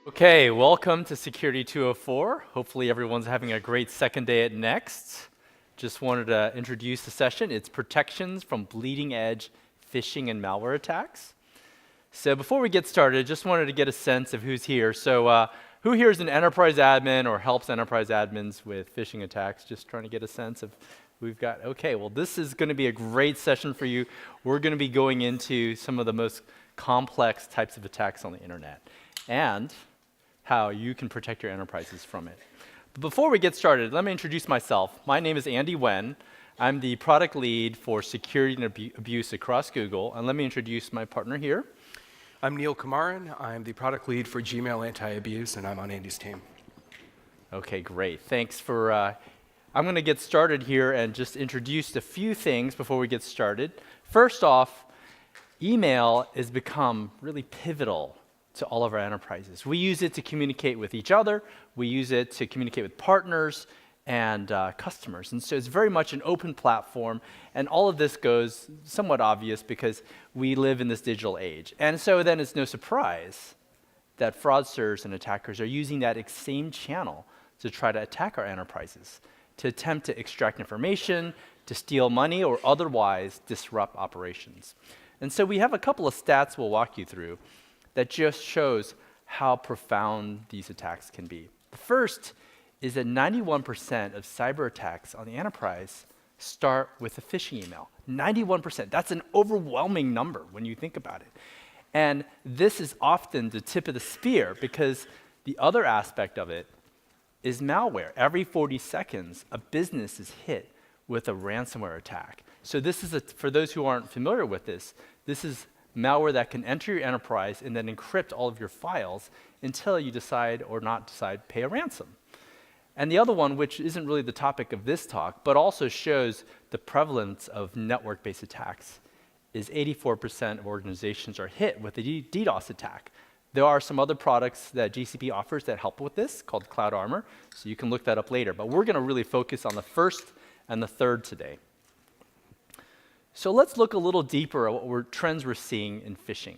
Okay, welcome to Security 204. Hopefully everyone's having a great second day at Next. Just wanted to introduce the session. It's protections from bleeding edge phishing and malware attacks. So before we get started, just wanted to get a sense of who's here. So who here is an enterprise admin or helps enterprise admins with phishing attacks? Just trying to get a sense of who we've got. Okay, well this is going to be a great session for you. We're going to be going into some of the most complex types of attacks on the internet and how you can protect your enterprises from it. But before we get started, let me introduce myself. My name is Andy Wen. I'm the product lead for security and abuse across Google. And let me introduce my partner here. I'm Neil Kumaran. I'm the product lead for Gmail anti-abuse, and I'm on Andy's team. Okay, great. Thanks for, I'm going to get started here and just introduce a few things before we get started. First off, email has become really pivotal to all of our enterprises. We use it to communicate with each other. We use it to communicate with partners and customers. And so it's very much an open platform. And all of this goes somewhat obvious because we live in this digital age. And so then it's no surprise that fraudsters and attackers are using that same channel to try to attack our enterprises, to attempt to extract information, to steal money, or otherwise disrupt operations. And so we have a couple of stats we'll walk you through that just shows how profound these attacks can be. The first is that 91% of cyber attacks on the enterprise start with a phishing email. 91%. That's an overwhelming number when you think about it. And this is often the tip of the spear because the other aspect of it is malware. Every 40 seconds, a business is hit with a ransomware attack. So this is, for those who aren't familiar with this is malware that can enter your enterprise and then encrypt all of your files until you decide or not decide pay a ransom. And the other one, which isn't really the topic of this talk, but also shows the prevalence of network-based attacks, is 84% of organizations are hit with a DDoS attack. There are some other products that GCP offers that help with this, called Cloud Armor, so you can look that up later. But we're going to really focus on the first and the third today. So let's look a little deeper at what trends we're seeing in phishing.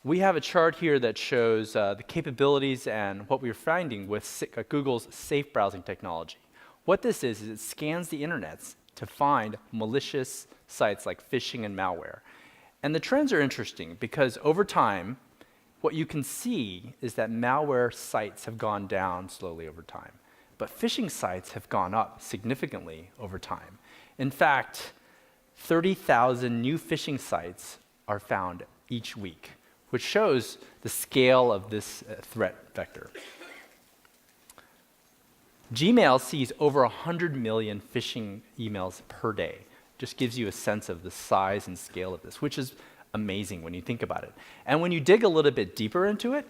We have a chart here that shows the capabilities and what we're finding with Google's safe browsing technology. What this is it scans the internet to find malicious sites like phishing and malware. And the trends are interesting because over time, what you can see is that malware sites have gone down slowly over time, but phishing sites have gone up significantly over time. In fact, 30,000 new phishing sites are found each week, which shows the scale of this threat vector. Gmail sees over 100 million phishing emails per day. Just gives you a sense of the size and scale of this, which is amazing when you think about it. And when you dig a little bit deeper into it,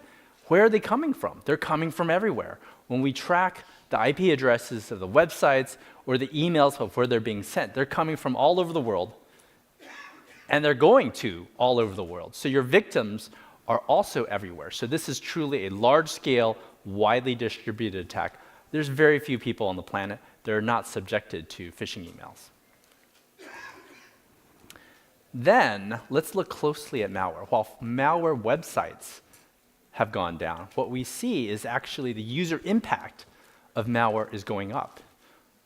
where are they coming from? They're coming from everywhere. When we track the IP addresses of the websites or the emails of where they're being sent, they're coming from all over the world, and they're going to all over the world. So your victims are also everywhere. So this is truly a large-scale, widely distributed attack. There's very few people on the planet that are not subjected to phishing emails. Then, let's look closely at malware. While malware websites have gone down, what we see is actually the user impact of malware is going up.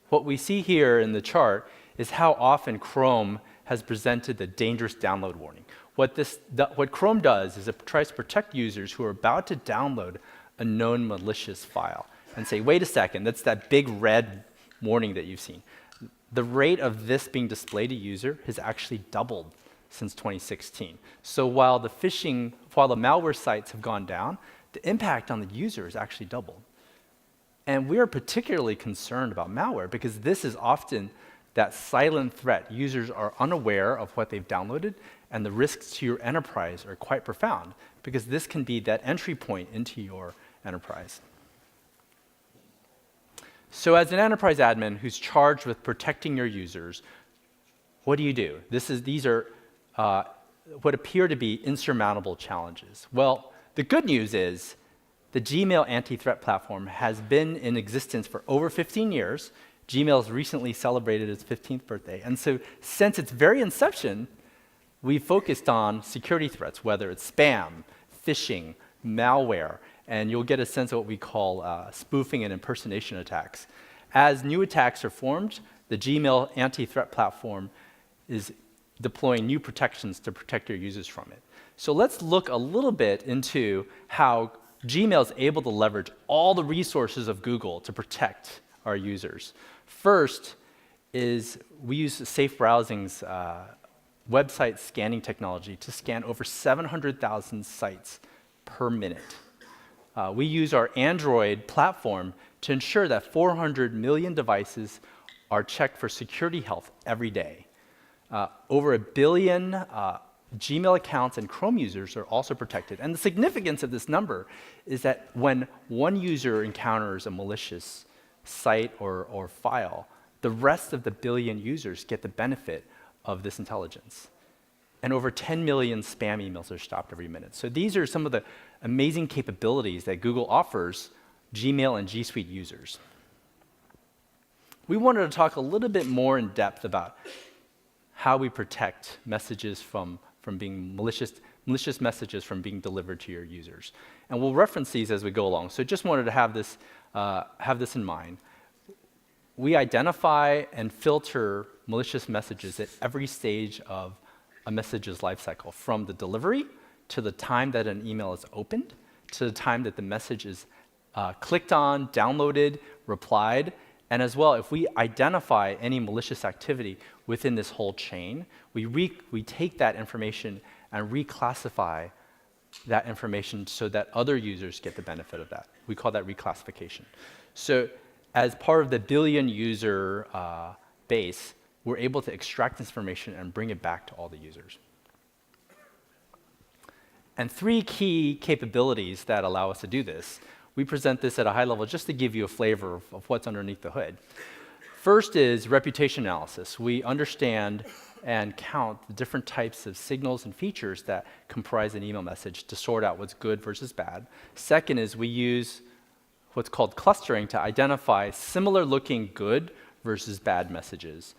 What we see here in the chart is how often Chrome has presented the dangerous download warning. What Chrome does is it tries to protect users who are about to download a known malicious file and say, wait a second, that's that big red warning that you've seen. The rate of this being displayed to user has actually doubled since 2016. So while the malware sites have gone down, the impact on the user has actually doubled. And we are particularly concerned about malware because this is often that silent threat. Users are unaware of what they've downloaded, and the risks to your enterprise are quite profound because this can be that entry point into your enterprise. So as an enterprise admin who's charged with protecting your users, what do? These are what appear to be insurmountable challenges. Well, the good news is the Gmail anti-threat platform has been in existence for over 15 years. Gmail's recently celebrated its 15th birthday. And so since its very inception, we focused on security threats, whether it's spam, phishing, malware, and you'll get a sense of what we call spoofing and impersonation attacks. As new attacks are formed, the Gmail anti-threat platform is deploying new protections to protect your users from it. So let's look a little bit into how Gmail is able to leverage all the resources of Google to protect our users. First is we use Safe Browsing's website scanning technology to scan over 700,000 sites per minute. We use our Android platform to ensure that 400 million devices are checked for security health every day. Over 1 billion Gmail accounts and Chrome users are also protected. And the significance of this number is that when one user encounters a malicious site or file, the rest of the billion users get the benefit of this intelligence. And over 10 million spam emails are stopped every minute. So these are some of the amazing capabilities that Google offers Gmail and G Suite users. We wanted to talk a little bit more in depth about how we protect messages from being malicious messages from being delivered to your users. And we'll reference these as we go along. So just wanted to have this in mind. We identify and filter malicious messages at every stage of a message's lifecycle, from the delivery to the time that an email is opened, to the time that the message is clicked on, downloaded, replied. And as well, if we identify any malicious activity within this whole chain, we take that information and reclassify that information so that other users get the benefit of that. We call that reclassification. So as part of the billion user base, we're able to extract this information and bring it back to all the users. And 3 key capabilities that allow us to do this. We present this at a high level just to give you a flavor of what's underneath the hood. First is reputation analysis. We understand and count the different types of signals and features that comprise an email message to sort out what's good versus bad. Second is we use what's called clustering to identify similar looking good versus bad messages.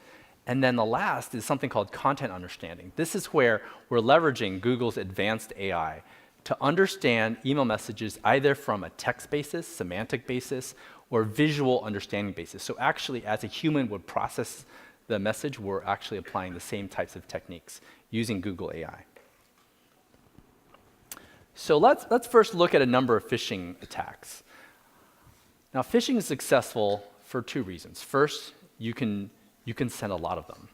And then the last is something called content understanding. This is where we're leveraging Google's advanced AI to understand email messages either from a text basis, semantic basis, or visual understanding basis. So actually, as a human would process the message, we're actually applying the same types of techniques using Google AI. So let's first look at a number of phishing attacks. Now, phishing is successful for 2 reasons. First, you can send a lot of them.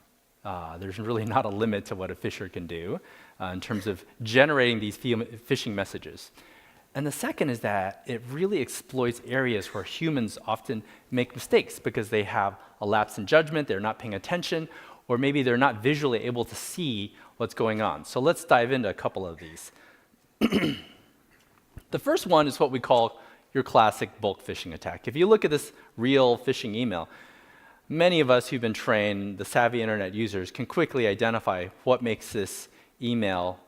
There's really not a limit to what a phisher can do in terms of generating these phishing messages. And the second is that it really exploits areas where humans often make mistakes because they have a lapse in judgment, they're not paying attention, or maybe they're not visually able to see what's going on. So let's dive into a couple of these. The first one is what we call your classic bulk phishing attack. If you look at this real phishing email, many of us who've been trained, the savvy internet users, can quickly identify what makes this email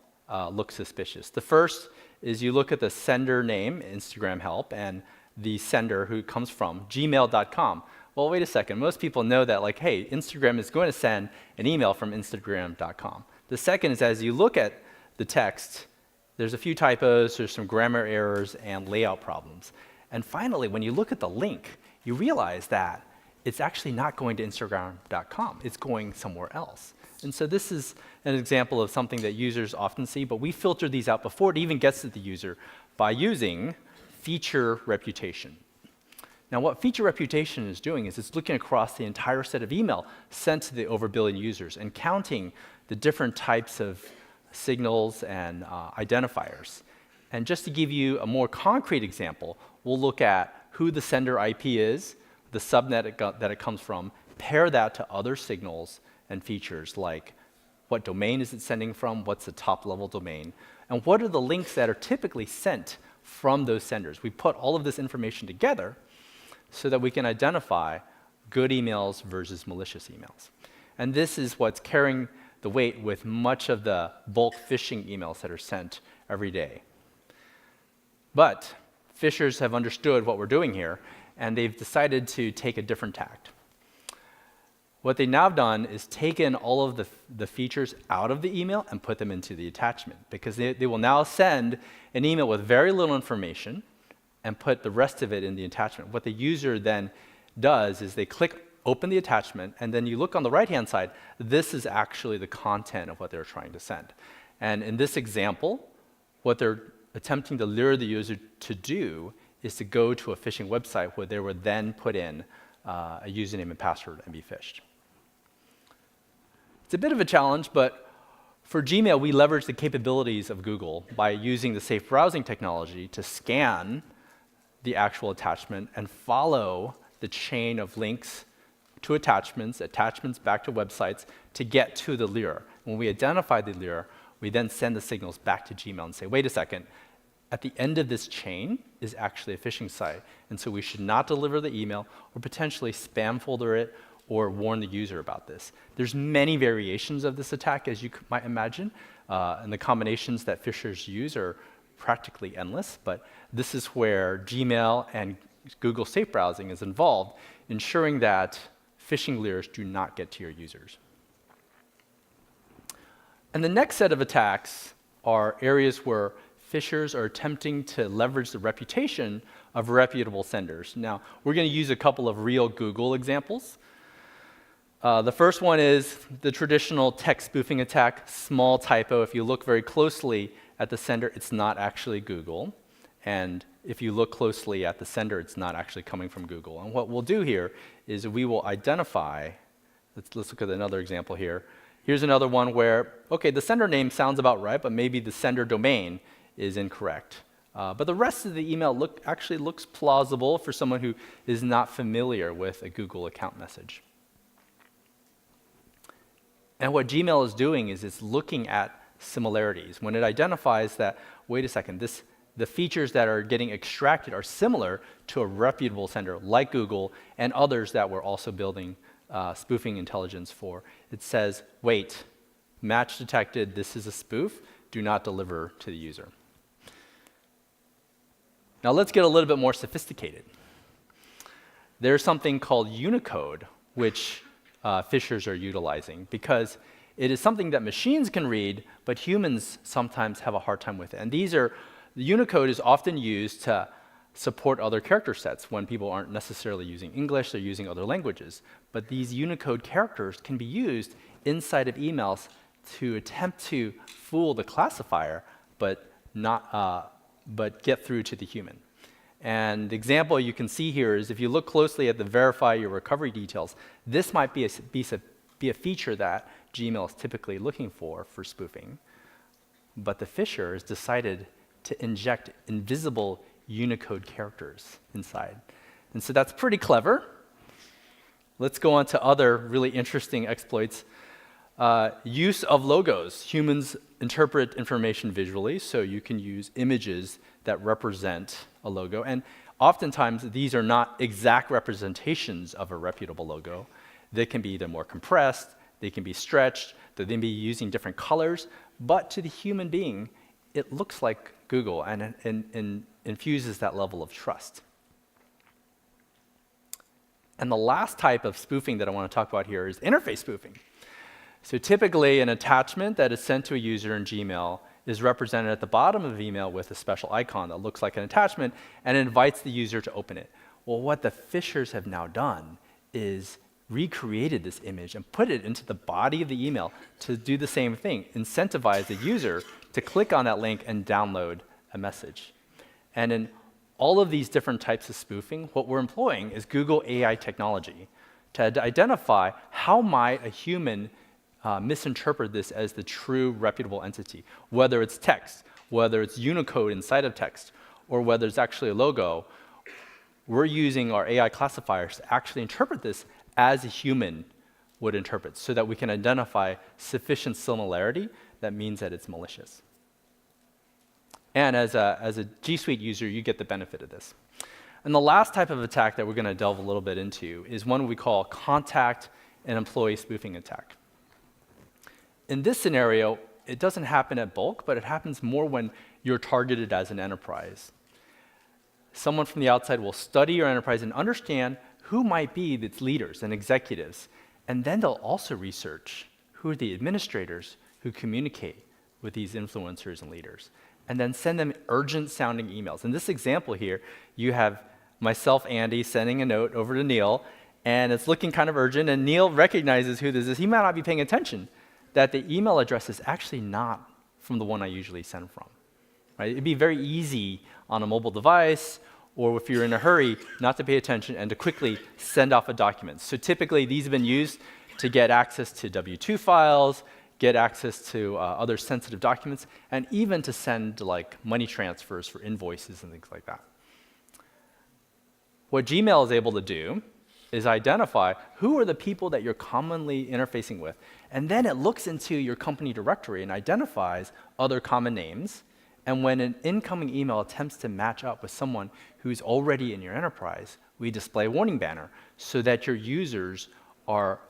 look suspicious. The first is you look at the sender name, Instagram help, and the sender who comes from, gmail.com. Well, wait a second. Most people know that, like, hey, Instagram is going to send an email from instagram.com. The second is as you look at the text, there's a few typos, there's some grammar errors, and layout problems. And finally, when you look at the link, you realize that it's actually not going to Instagram.com. It's going somewhere else. And so this is an example of something that users often see, but we filter these out before it even gets to the user by using feature reputation. Now, what feature reputation is doing is it's looking across the entire set of email sent to the over billion users and counting the different types of signals and identifiers. And just to give you a more concrete example, we'll look at who the sender IP is, the subnet that it comes from, pair that to other signals and features like what domain is it sending from, what's the top level domain, and what are the links that are typically sent from those senders. We put all of this information together so that we can identify good emails versus malicious emails. And this is what's carrying the weight with much of the bulk phishing emails that are sent every day. But phishers have understood what we're doing here, and they've decided to take a different tact. What they now have done is taken all of the features out of the email and put them into the attachment, because they will now send an email with very little information and put the rest of it in the attachment. What the user then does is they click open the attachment, and then you look on the right-hand side, this is actually the content of what they're trying to send. And in this example, what they're attempting to lure the user to do is to go to a phishing website where they would then put in a username and password and be phished. It's a bit of a challenge, but for Gmail, we leverage the capabilities of Google by using the safe browsing technology to scan the actual attachment and follow the chain of links to attachments back to websites to get to the lure. When we identify the lure, we then send the signals back to Gmail and say, wait a second, at the end of this chain is actually a phishing site, and so we should not deliver the email or potentially spam folder it or warn the user about this. There's many variations of this attack, as you might imagine, and the combinations that phishers use are practically endless, but this is where Gmail and Google Safe Browsing is involved, ensuring that phishing lures do not get to your users. And the next set of attacks are areas where phishers are attempting to leverage the reputation of reputable senders. Now, we're going to use a couple of real Google examples. The first one is the traditional text spoofing attack, small typo. If you look very closely at the sender, it's not actually Google. And if you look closely at the sender, it's not actually coming from Google. And what we'll do here is we will identify, let's look at another example here. Here's another one where, okay, the sender name sounds about right, but maybe the sender domain is incorrect. But the rest of the email actually looks plausible for someone who is not familiar with a Google account message. And what Gmail is doing is it's looking at similarities. When it identifies that, wait a second, the features that are getting extracted are similar to a reputable sender like Google and others that we're also building spoofing intelligence for, it says, wait, match detected, this is a spoof, do not deliver to the user. Now let's get a little bit more sophisticated. There's something called Unicode, which phishers are utilizing, because it is something that machines can read, but humans sometimes have a hard time with it. And the Unicode is often used to support other character sets when people aren't necessarily using English, they're using other languages. But these Unicode characters can be used inside of emails to attempt to fool the classifier, but get through to the human. And the example you can see here is if you look closely at the verify your recovery details, this might be a feature that Gmail is typically looking for spoofing. But the phisher has decided to inject invisible Unicode characters inside. And so that's pretty clever. Let's go on to other really interesting exploits. Use of logos. Humans interpret information visually, so you can use images that represent a logo. And oftentimes, these are not exact representations of a reputable logo. They can be either more compressed, they can be stretched, they can be using different colors, but to the human being, it looks like Google and infuses that level of trust. And the last type of spoofing that I want to talk about here is interface spoofing. So typically, an attachment that is sent to a user in Gmail is represented at the bottom of the email with a special icon that looks like an attachment and invites the user to open it. Well, what the phishers have now done is recreated this image and put it into the body of the email to do the same thing, incentivize the user to click on that link and download a message. And in all of these different types of spoofing, what we're employing is Google AI technology to identify how might a human misinterpret this as the true reputable entity, whether it's text, whether it's Unicode inside of text, or whether it's actually a logo. We're using our AI classifiers to actually interpret this as a human would interpret, so that we can identify sufficient similarity that means that it's malicious. And as a G Suite user, you get the benefit of this. And the last type of attack that we're going to delve a little bit into is one we call contact and employee spoofing attack. In this scenario, it doesn't happen at bulk, but it happens more when you're targeted as an enterprise. Someone from the outside will study your enterprise and understand who might be its leaders and executives, And then they'll also research who are the administrators who communicate with these influencers and leaders, and then send them urgent-sounding emails. In this example here, you have myself, Andy, sending a note over to Neil, and it's looking kind of urgent, and Neil recognizes who this is. He might not be paying attention that the email address is actually not from the one I usually send from. Right? It'd be very easy on a mobile device, or if you're in a hurry, not to pay attention and to quickly send off a document. So typically, these have been used to get access to W-2 files, get access to other sensitive documents, and even to send like money transfers for invoices and things like that. What Gmail is able to do is identify who are the people that you're commonly interfacing with, and then it looks into your company directory and identifies other common names. And when an incoming email attempts to match up with someone who's already in your enterprise, we display a warning banner so that your users are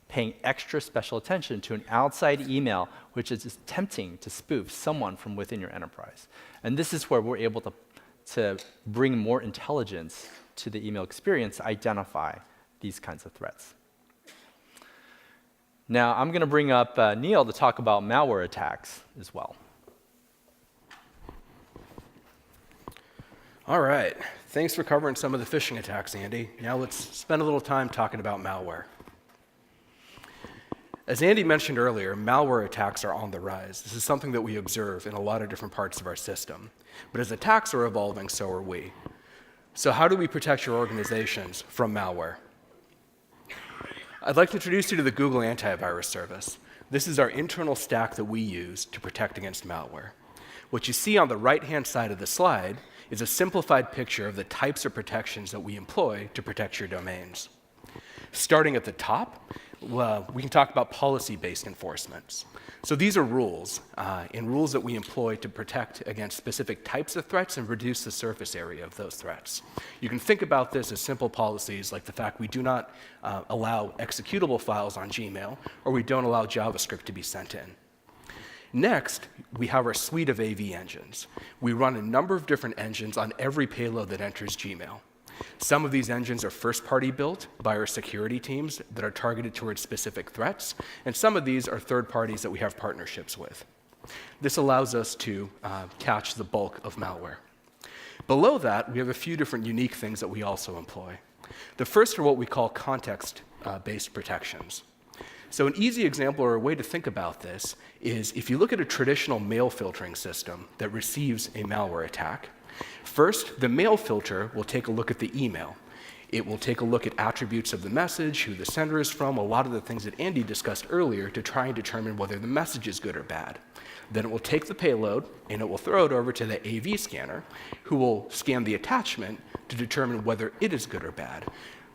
paying extra special attention to an outside email which is attempting to spoof someone from within your enterprise. And this is where we're able to bring more intelligence to the email experience to identify these kinds of threats. Now, I'm going to bring up Neil to talk about malware attacks as well. All right. Thanks for covering some of the phishing attacks, Andy. Now let's spend a little time talking about malware. As Andy mentioned earlier, malware attacks are on the rise. This is something that we observe in a lot of different parts of our system. But as attacks are evolving, so are we. So how do we protect your organizations from malware? I'd like to introduce you to the Google Antivirus service. This is our internal stack that we use to protect against malware. What you see on the right-hand side of the slide is a simplified picture of the types of protections that we employ to protect your domains. Starting at the top, we can talk about policy-based enforcements. So these are rules, and rules that we employ to protect against specific types of threats and reduce the surface area of those threats. You can think about this as simple policies like the fact we do not allow executable files on Gmail, or we don't allow JavaScript to be sent in. Next, we have our suite of AV engines. We run a number of different engines on every payload that enters Gmail. Some of these engines are first-party built by our security teams that are targeted towards specific threats, and some of these are third parties that we have partnerships with. This allows us to catch the bulk of malware. Below that, we have a few different unique things that we also employ. The first are what we call context-based protections. So an easy example or a way to think about this is if you look at a traditional mail filtering system that receives a malware attack, first, the mail filter will take a look at the email. It will take a look at attributes of the message, who the sender is from, a lot of the things that Andy discussed earlier to try and determine whether the message is good or bad. Then it will take the payload and it will throw it over to the AV scanner, who will scan the attachment to determine whether it is good or bad.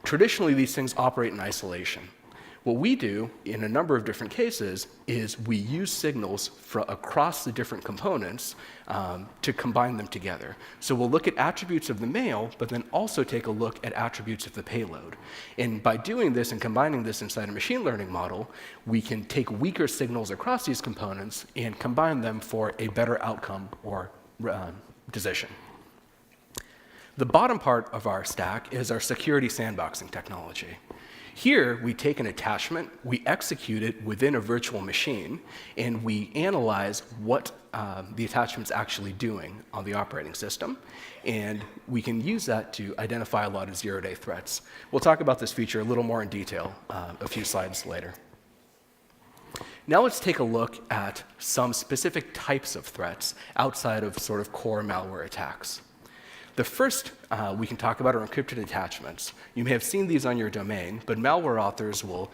Traditionally, these things operate in isolation. What we do in a number of different cases is we use signals across the different components to combine them together. So we'll look at attributes of the mail, but then also take a look at attributes of the payload. And by doing this and combining this inside a machine learning model, we can take weaker signals across these components and combine them for a better outcome or decision. The bottom part of our stack is our security sandboxing technology. Here, we take an attachment, we execute it within a virtual machine, and we analyze what the attachment's actually doing on the operating system, and we can use that to identify a lot of zero-day threats. We'll talk about this feature a little more in detail a few slides later. Now let's take a look at some specific types of threats outside of sort of core malware attacks. The first we can talk about are encrypted attachments. You may have seen these on your domain, but malware authors will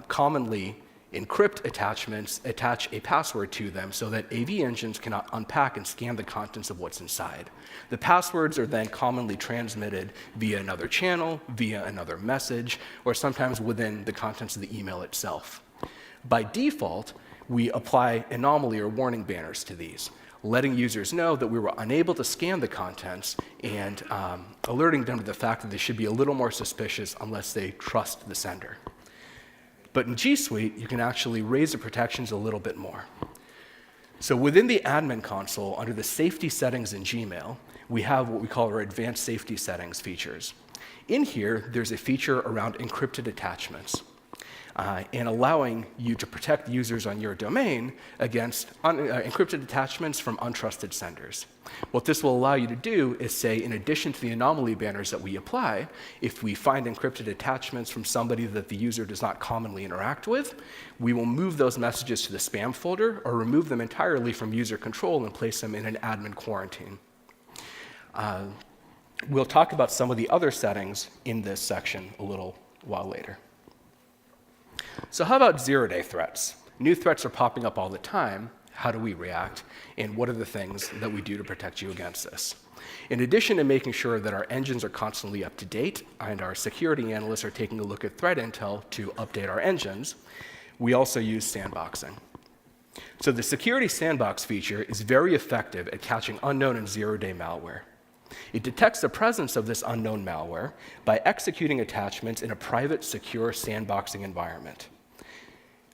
commonly encrypt attachments, attach a password to them so that AV engines cannot unpack and scan the contents of what's inside. The passwords are then commonly transmitted via another channel, via another message, or sometimes within the contents of the email itself. By default, we apply anomaly or warning banners to these, letting users know that we were unable to scan the contents and alerting them to the fact that they should be a little more suspicious unless they trust the sender. But in G Suite, you can actually raise the protections a little bit more. So within the admin console, under the safety settings in Gmail, we have what we call our advanced safety settings features. In here, there's a feature around encrypted attachments. and allowing you to protect users on your domain against encrypted attachments from untrusted senders. What this will allow you to do is say, in addition to the anomaly banners that we apply, if we find encrypted attachments from somebody that the user does not commonly interact with, we will move those messages to the spam folder or remove them entirely from user control and place them in an admin quarantine. We'll talk about some of the other settings in this section a little while later. So how about zero-day threats? New threats are popping up all the time. How do we react? And what are the things that we do to protect you against this? In addition to making sure that our engines are constantly up to date and our security analysts are taking a look at threat intel to update our engines, we also use sandboxing. So the security sandbox feature is very effective at catching unknown and zero-day malware. It detects the presence of this unknown malware by executing attachments in a private, secure sandboxing environment.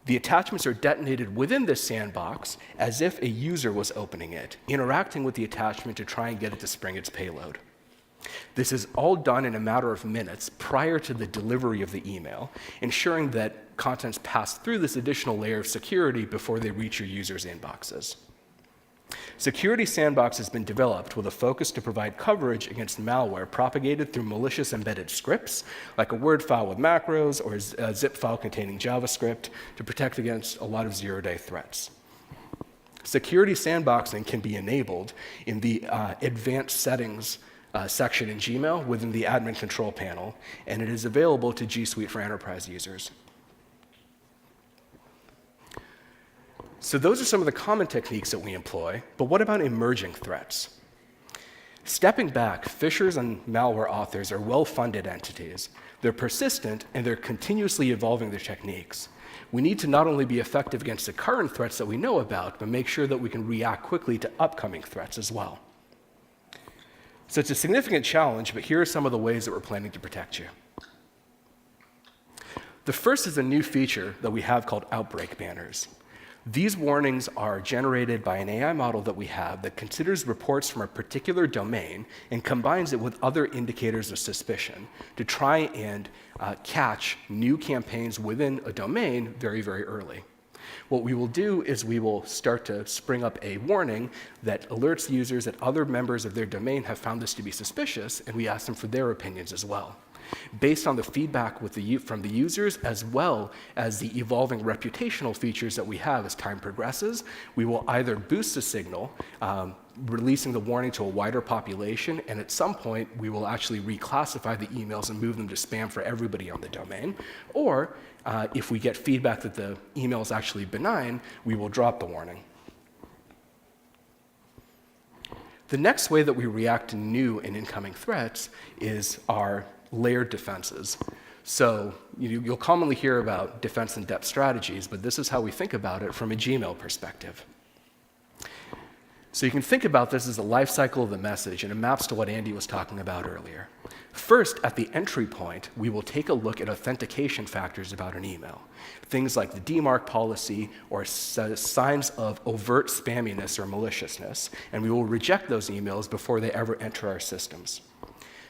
The attachments are detonated within this sandbox as if a user was opening it, interacting with the attachment to try and get it to spring its payload. This is all done in a matter of minutes prior to the delivery of the email, ensuring that contents pass through this additional layer of security before they reach your users' inboxes. Security Sandbox has been developed with a focus to provide coverage against malware propagated through malicious embedded scripts, like a Word file with macros or a zip file containing JavaScript, to protect against a lot of zero-day threats. Security Sandboxing can be enabled in the advanced settings section in Gmail within the admin control panel, and it is available to G Suite for enterprise users. So those are some of the common techniques that we employ, but what about emerging threats? Stepping back, phishers and malware authors are well-funded entities. They're persistent, and they're continuously evolving their techniques. We need to not only be effective against the current threats that we know about, but make sure that we can react quickly to upcoming threats as well. So it's a significant challenge, but here are some of the ways that we're planning to protect you. The first is a new feature that we have called Outbreak Banners. These warnings are generated by an AI model that we have that considers reports from a particular domain and combines it with other indicators of suspicion to try and catch new campaigns within a domain very, very early. What we will do is we will start to spring up a warning that alerts users that other members of their domain have found this to be suspicious, and we ask them for their opinions as well. Based on the feedback from the users, as well as the evolving reputational features that we have as time progresses, we will either boost the signal, releasing the warning to a wider population, and at some point, we will actually reclassify the emails and move them to spam for everybody on the domain. Or if we get feedback that the email is actually benign, we will drop the warning. The next way that we react to new and incoming threats is our layered defenses. So you'll commonly hear about defense in depth strategies, but this is how we think about it from a Gmail perspective. So you can think about this as the life cycle of the message, and it maps to what Andy was talking about earlier. First, at the entry point, we will take a look at authentication factors about an email. Things like the DMARC policy or signs of overt spamminess or maliciousness, and we will reject those emails before they ever enter our systems.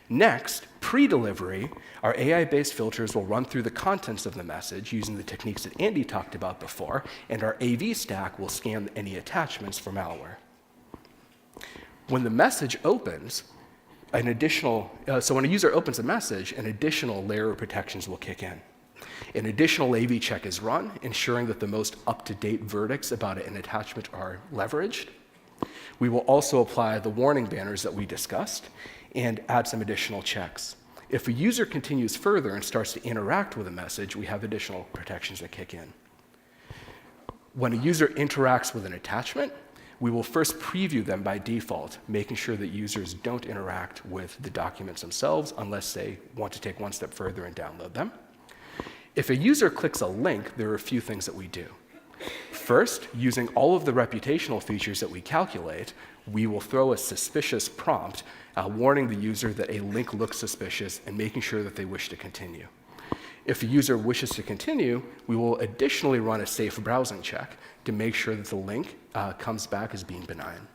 Next, pre-delivery, our AI-based filters will run through the contents of the message using the techniques that Andy talked about before, and our AV stack will scan any attachments for malware. When the message opens, when a user opens a message, an additional layer of protections will kick in. An additional AV check is run, ensuring that the most up-to-date verdicts about an attachment are leveraged. We will also apply the warning banners that we discussed and add some additional checks. If a user continues further and starts to interact with a message, we have additional protections that kick in. When a user interacts with an attachment, we will first preview them by default, making sure that users don't interact with the documents themselves unless they want to take one step further and download them. If a user clicks a link, there are a few things that we do. First, using all of the reputational features that we calculate, we will throw a suspicious prompt warning the user that a link looks suspicious and making sure that they wish to continue. If a user wishes to continue, we will additionally run a safe browsing check to make sure that the link comes back as being benign.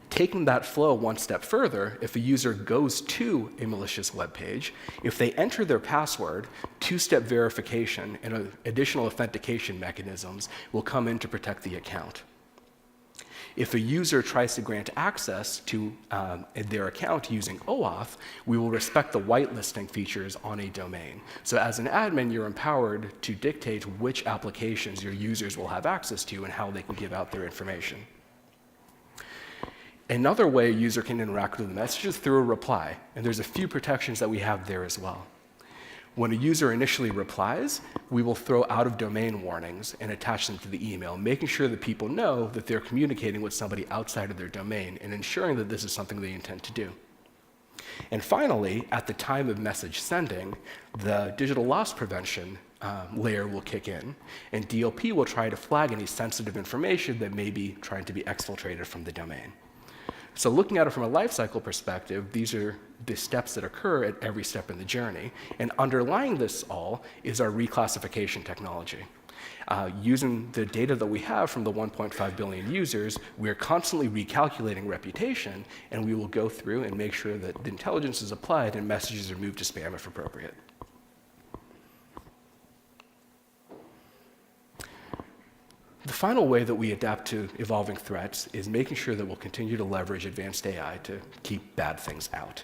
Taking that flow one step further, if a user goes to a malicious web page, if they enter their password, two-step verification and additional authentication mechanisms will come in to protect the account. If a user tries to grant access to their account using OAuth, we will respect the whitelisting features on a domain. So as an admin, you're empowered to dictate which applications your users will have access to and how they can give out their information. Another way a user can interact with the message is through a reply, and there's a few protections that we have there as well. When a user initially replies, we will throw out-of-domain warnings and attach them to the email, making sure that people know that they're communicating with somebody outside of their domain and ensuring that this is something they intend to do. And finally, at the time of message sending, the digital loss prevention layer will kick in, and DLP will try to flag any sensitive information that may be trying to be exfiltrated from the domain. So looking at it from a lifecycle perspective, these are the steps that occur at every step in the journey. And underlying this all is our reclassification technology. Using the data that we have from the 1.5 billion users, we are constantly recalculating reputation, and we will go through and make sure that the intelligence is applied and messages are moved to spam if appropriate. The final way that we adapt to evolving threats is making sure that we'll continue to leverage advanced AI to keep bad things out.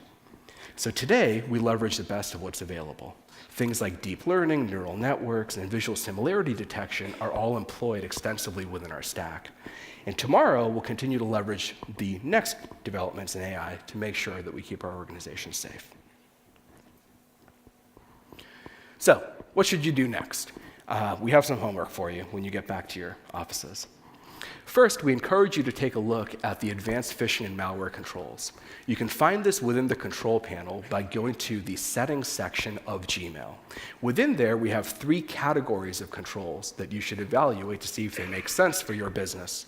So today, we leverage the best of what's available. Things like deep learning, neural networks, and visual similarity detection are all employed extensively within our stack. And tomorrow, we'll continue to leverage the next developments in AI to make sure that we keep our organization safe. So, what should you do next? We have some homework for you when you get back to your offices. First, we encourage you to take a look at the advanced phishing and malware controls. You can find this within the control panel by going to the settings section of Gmail. Within there, we have 3 categories of controls that you should evaluate to see if they make sense for your business.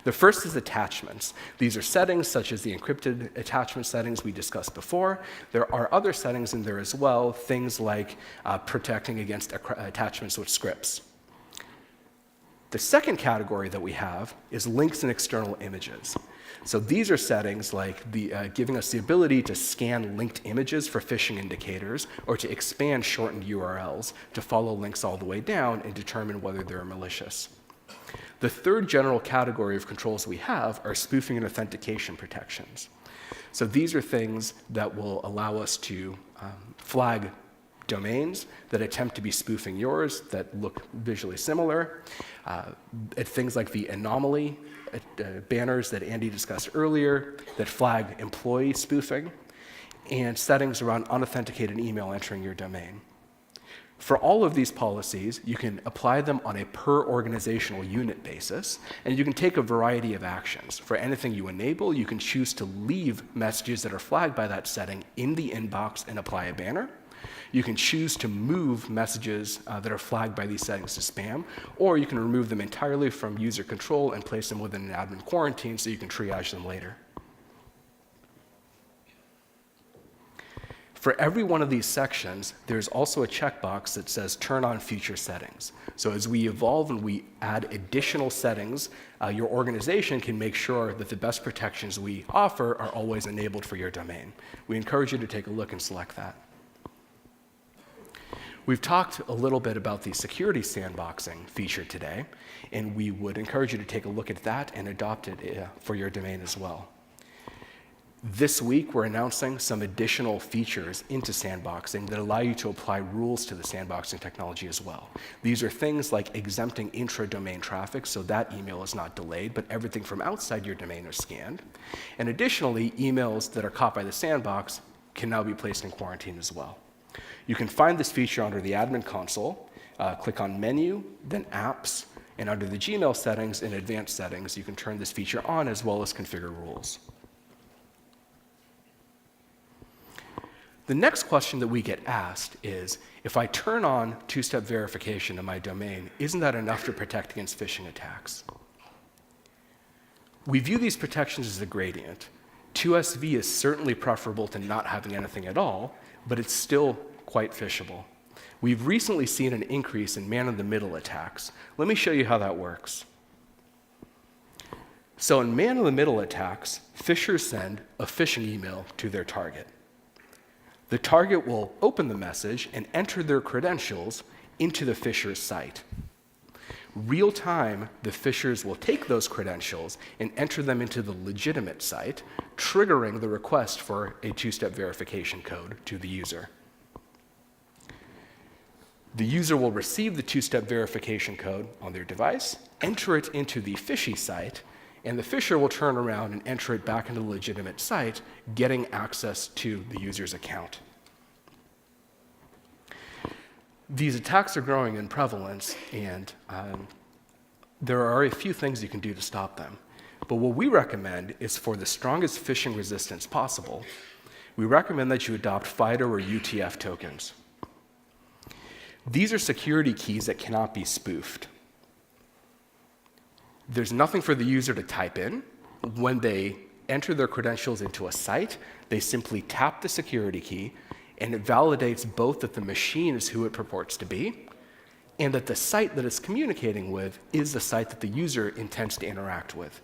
The first is attachments. These are settings such as the encrypted attachment settings we discussed before. There are other settings in there as well, things like protecting against attachments with scripts. The second category that we have is links and external images. So these are settings like giving us the ability to scan linked images for phishing indicators or to expand shortened URLs to follow links all the way down and determine whether they're malicious. The third general category of controls we have are spoofing and authentication protections. So these are things that will allow us to flag domains that attempt to be spoofing yours that look visually similar. Things like the anomaly banners that Andy discussed earlier that flag employee spoofing, and settings around unauthenticated email entering your domain. For all of these policies, you can apply them on a per organizational unit basis, and you can take a variety of actions. For anything you enable, you can choose to leave messages that are flagged by that setting in the inbox and apply a banner. You can choose to move messages that are flagged by these settings to spam, or you can remove them entirely from user control and place them within an admin quarantine so you can triage them later. For every one of these sections, there's also a checkbox that says turn on future settings. So as we evolve and we add additional settings, your organization can make sure that the best protections we offer are always enabled for your domain. We encourage you to take a look and select that. We've talked a little bit about the security sandboxing feature today, and we would encourage you to take a look at that and adopt it for your domain as well. This week, we're announcing some additional features into sandboxing that allow you to apply rules to the sandboxing technology as well. These are things like exempting intra-domain traffic, so that email is not delayed, but everything from outside your domain is scanned. And additionally, emails that are caught by the sandbox can now be placed in quarantine as well. You can find this feature under the admin console. Click on Menu, then Apps, and under the Gmail settings and Advanced Settings, you can turn this feature on as well as configure rules. The next question that we get asked is, if I turn on two-step verification in my domain, isn't that enough to protect against phishing attacks? We view these protections as a gradient. 2SV is certainly preferable to not having anything at all, but it's still quite phishable. We've recently seen an increase in man-in-the-middle attacks. Let me show you how that works. So in man-in-the-middle attacks, phishers send a phishing email to their target. The target will open the message and enter their credentials into the phisher's site. Real time, the phishers will take those credentials and enter them into the legitimate site, triggering the request for a two-step verification code to the user. The user will receive the two-step verification code on their device, enter it into the fishy site, and the phisher will turn around and enter it back into the legitimate site, getting access to the user's account. These attacks are growing in prevalence, and there are a few things you can do to stop them. But what we recommend is, for the strongest phishing resistance possible, we recommend that you adopt FIDO or U2F tokens. These are security keys that cannot be spoofed. There's nothing for the user to type in. When they enter their credentials into a site, they simply tap the security key, and it validates both that the machine is who it purports to be and that the site that it's communicating with is the site that the user intends to interact with.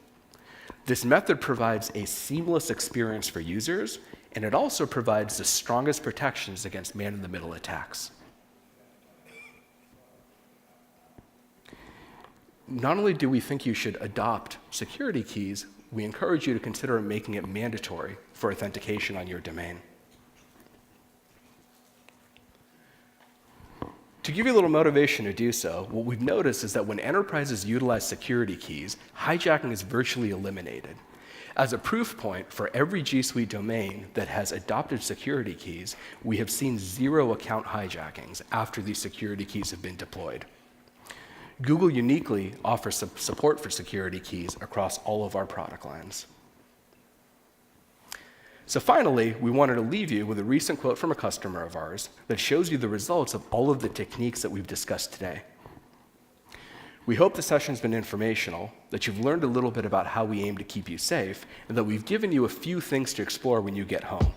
This method provides a seamless experience for users, and it also provides the strongest protections against man-in-the-middle attacks. Not only do we think you should adopt security keys, we encourage you to consider making it mandatory for authentication on your domain. To give you a little motivation to do so, what we've noticed is that when enterprises utilize security keys, hijacking is virtually eliminated. As a proof point, for every G Suite domain that has adopted security keys, we have seen 0 account hijackings after these security keys have been deployed. Google uniquely offers support for security keys across all of our product lines. So finally, we wanted to leave you with a recent quote from a customer of ours that shows you the results of all of the techniques that we've discussed today. We hope the session's been informational, that you've learned a little bit about how we aim to keep you safe, and that we've given you a few things to explore when you get home.